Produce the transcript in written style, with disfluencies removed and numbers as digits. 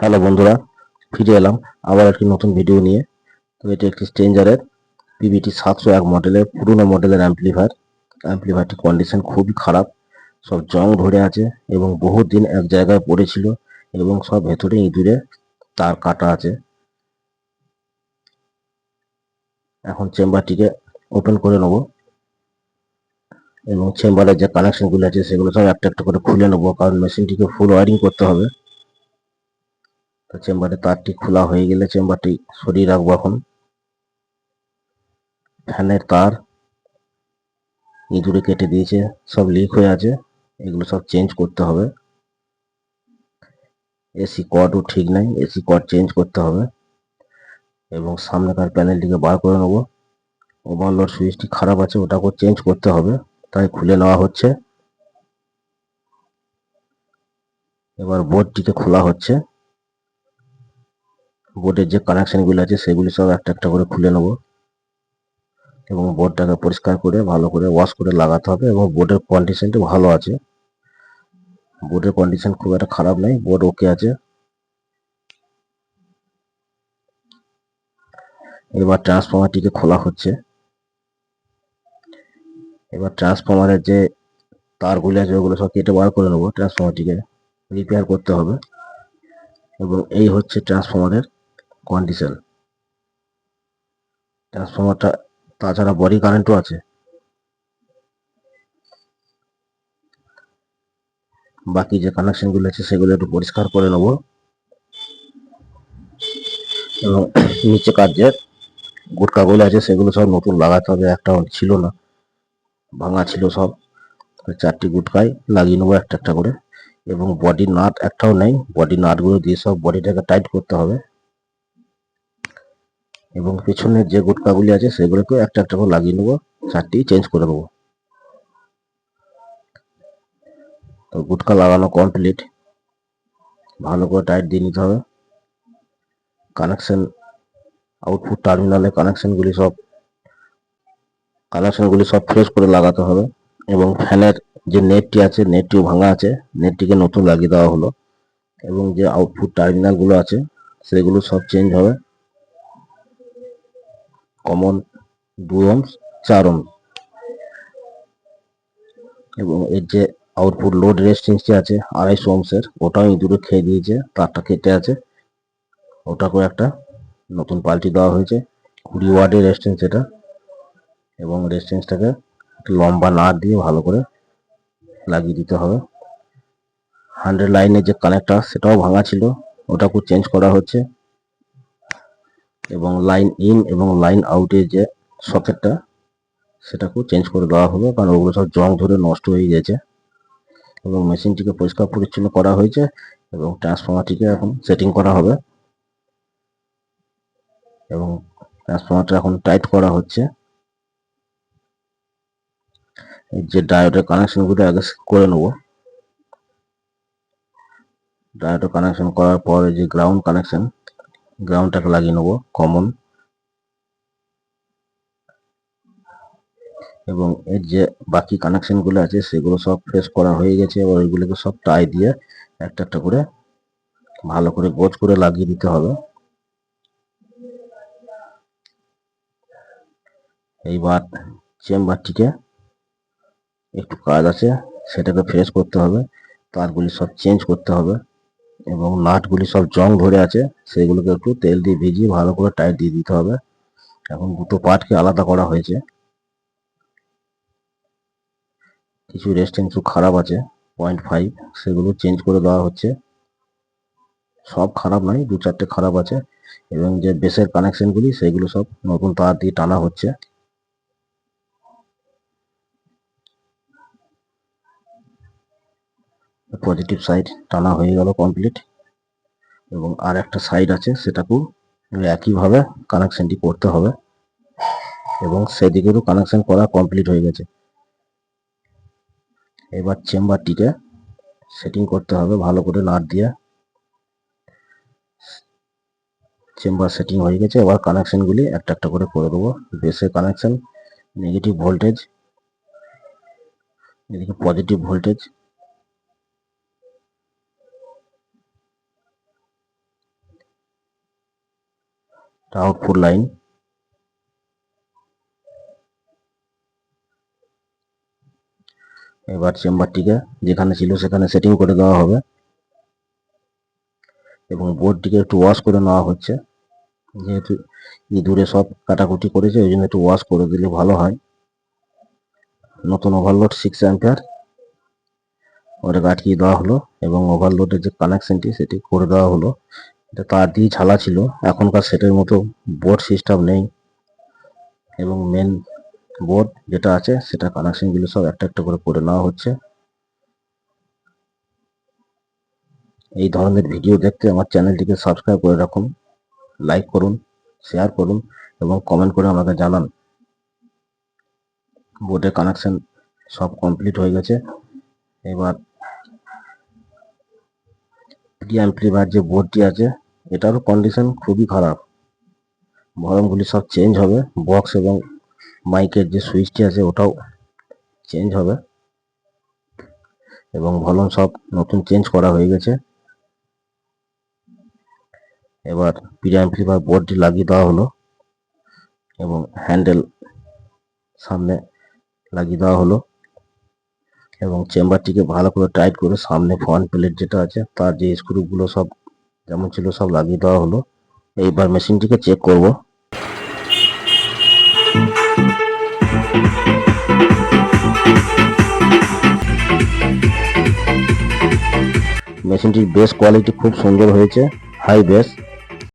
Hello বন্ধুরা, ফিরে এলাম আবার একটি নতুন ভিডিও নিয়ে। তো এটি একটি স্ট্রেঞ্জারের পিভিটি 701 মডেলের পুরনো মডেলের অ্যাম্পলিফায়ারটির কন্ডিশন খুবই খারাপ। সব জং ধরে আছে এবং বহুদিন এক জায়গায় পড়েছিল এবং সব ভেতরে ইঁদুরে তার কাটা আছে। এখন চেম্বারটিকে ওপেন করে নেব এবং চেম্বারের যে কানেকশনগুলো আছে সেগুলো সব একটা একটা করে খুলে নেব, কারণ মেশিনটিকে ফুল ওয়ারিং করতে হবে। তো চেম্বারের তারটি খোলা হয়ে গেলে চেম্বারটি সরিয়ে রাখবো। এখন ফ্যানের তার ইঁদুরে কেটে দিয়েছে, সব লিক হয়ে আছে, এগুলো সব চেঞ্জ করতে হবে। এসি কর্ডও ঠিক নাই, এসি কর্ড চেঞ্জ করতে হবে এবং সামনেকার প্যানেলটিকে বার করে নেবো। ওভারলোড সুইচটি খারাপ আছে, ওটাকেও চেঞ্জ করতে হবে, তাই খুলে নেওয়া হচ্ছে। এবার বোর্ডটিকে খোলা হচ্ছে। বোর্ডের যে কানেকশনগুলো আছে সেগুলি সব একটা একটা করে খুলে নেব এবং বোর্ডটাকে পরিষ্কার করে ভালো করে ওয়াশ করে লাগাতে হবে। এবং বোর্ডের কন্ডিশনটি ভালো আছে, বোর্ডের কন্ডিশন খুব একটা খারাপ নাই, বোর্ড ওকে আছে। এবার ট্রান্সফরমারটিকে খোলা হচ্ছে। এবার ট্রান্সফরমারের যে তারগুলি আছে ওগুলো সব কেটে বার করে নেবো, ট্রান্সফরমারটিকে রিপেয়ার করতে হবে। এবং এই হচ্ছে ট্রান্সফরমারের কন্ডিশন। ট্রান্সফরমারটা তাছাড়া বডি কারেন্টও আছে। বাকি যে কানেকশনগুলো আছে সেগুলো একটু পরিষ্কার করে নেবো এবং নিচে কার যে গুটকাগুলো আছে সেগুলো সব নতুন লাগাতে হবে, একটাও ছিল না, ভাঙা ছিল সব। 4টি গুটকাই লাগিয়ে নেবো একটা একটা করে। এবং বডি নাট একটাও নেই, বডি নাটগুলো দিয়ে সব বডিটাকে টাইট করতে হবে। এবং পেছনের যে গুটকাগুলি আছে সেগুলোকেও একটা একটা করে লাগিয়ে নেবো, 4টি চেঞ্জ করে দেবো। তো গুটকা লাগানো কমপ্লিট, ভালো করে টাইট দিয়ে নিতে হবে। কানেকশন আউটপুট টার্মিনালে কানেকশনগুলি সব ফ্রেশ করে লাগাতে হবে। এবং ফ্যানের যে নেটটি আছে নেটটিও ভাঙা আছে, নেটটিকে নতুন লাগিয়ে দেওয়া হলো। এবং যে আউটপুট টার্মিনালগুলো আছে সেগুলো সব চেঞ্জ হবে। কমন 2 ohms 4 ohms এবং এর যে আউটপুট লোড রেজিস্ট্যান্সটি আছে 250 ohms এর, ওটাও ইঁদুরে খেয়ে দিয়েছে, তারটা কেটে আছে, ওটাকেও একটা নতুন পাল্টি দেওয়া হয়েছে। 20 ওয়াটের রেজিস্ট্যান্স এটা। এবং রেজিস্ট্যান্সটাকে লম্বা নাট দিয়ে ভালো করে লাগিয়ে দিতে হবে। 100 লাইনের যে কানেক্টর সেটাও ভাঙা ছিল, ওটাকেও চেঞ্জ করা হচ্ছে। এবং লাইন ইন এবং লাইন আউটের যে সকেটটা সেটাকেও চেঞ্জ করে দেওয়া হবে, কারণ ওগুলো সব জং ধরে নষ্ট হয়ে গেছে। এবং মেশিনটিকে পরিষ্কার পরিচ্ছন্ন করা হয়েছে এবং ট্রান্সফরমারটিকে এখন সেটিং করা হবে এবং ট্রান্সফরমারটা এখন টাইট করা হচ্ছে। এই যে ডায়োডের কানেকশনগুলো আগে করে নেব। ডায়োডের কানেকশন করার পরে যে গ্রাউন্ডটাকে লাগিয়ে নেব কমন। এবং এর যে বাকি কানেকশনগুলো আছে সেগুলো সব ফ্রেশ করা হয়ে গেছে। এবার ওইগুলোকে সব টাই দিয়ে একটা একটা করে ভালো করে গোছ করে লাগিয়ে দিতে হবে। এইবার চেম্বারটিকে একটু কাজ আছে, সেটাকে ফ্রেশ করতে হবে, তারগুলি সব চেঞ্জ করতে হবে এবং নাটগুলি সব জং ধরে আছে সেগুলোকে একটু তেল দিয়ে ভিজিয়ে ভালো করে টাইট দিয়ে দিতে হবে। এখন দুটো পার্টকে আলাদা করা হয়েছে। কিছু রেজিস্ট্যান্স খারাপ আছে 0.5, সেগুলো চেঞ্জ করে দেওয়া হচ্ছে। সব খারাপ নয়, 2-4টে খারাপ আছে। এবং যে বেসের কানেকশনগুলি সেগুলো সব নতুন তার দিয়ে টানা হচ্ছে। পজিটিভ সাইড টানা হয়ে গেল কমপ্লিট। এবং আর একটা সাইড আছে সেটাকেও একইভাবে কানেকশনটি করতে হবে এবং সেদিকেরও কানেকশন করা কমপ্লিট হয়ে গেছে। এবার চেম্বারটিকে সেটিং করতে হবে ভালো করে নাট দিয়ে। চেম্বার সেটিং হয়ে গেছে, এবার কানেকশনগুলি একটা একটা করে দেবো। বেসের কানেকশন, নেগেটিভ ভোল্টেজ, এদিকে পজিটিভ ভোল্টেজ, আউটপুট লাইন। এবার চেম্বারটিকে যেখানে ছিল সেখানে সেটিং করে দেওয়া হবে এবং বোর্ডটিকে একটু ওয়াশ করে নেওয়া হচ্ছে, যেহেতু ইঁদুরে সব কাটাকুটি করেছে ওই জন্য একটু ওয়াশ করে দিলে ভালো হয়। নতুন ওভারলোড 6 অ্যাম্পিয়ার ওটাকে আটকিয়ে দেওয়া হলো এবং ওভারলোডের যে কানেকশনটি সেটি করে দেওয়া হলো। এটা তার দিয়ে ঝালা ছিল, এখনকার সেটের মতো বোর্ড সিস্টেম নেই এবং মেন বোর্ড যেটা আছে সেটা কানেকশনগুলো সব একটা একটা করে নেওয়া হচ্ছে। এই ধরনের ভিডিও দেখতে আমার চ্যানেলটিকে সাবস্ক্রাইব করে রাখুন, লাইক করুন, শেয়ার করুন এবং কমেন্ট করে আমাকে জানান। বোর্ডের কানেকশন সব কমপ্লিট হয়ে গেছে। এবার অ্যাম্পলিফায়ার যে বোর্ডটি আছে এটারও কন্ডিশন খুবই খারাপ, ভলিউমগুলি সব চেঞ্জ হবে, বক্স এবং মাইকের যে সুইচটি আছে ওটাও চেঞ্জ হবে এবং ভলিউম সব নতুন চেঞ্জ করা হয়ে গেছে। এবার অ্যাম্পলিফায়ার বোর্ডটি লাগিয়ে দেওয়া হলো এবং হ্যান্ডেল সামনে লাগিয়ে দেওয়া হলো এবং চেম্বারটিকে ভালো করে টাইট করে সামনে ফ্রন্ট প্লেট যেটা আছে তার যে স্ক্রুগুলো সব যেমন ছিল সব লাগিয়ে দেওয়া হলো। এইবার মেশিনটিকে চেক করব। মেশিনটির বেস কোয়ালিটি খুব সুন্দর হয়েছে, হাই বেস।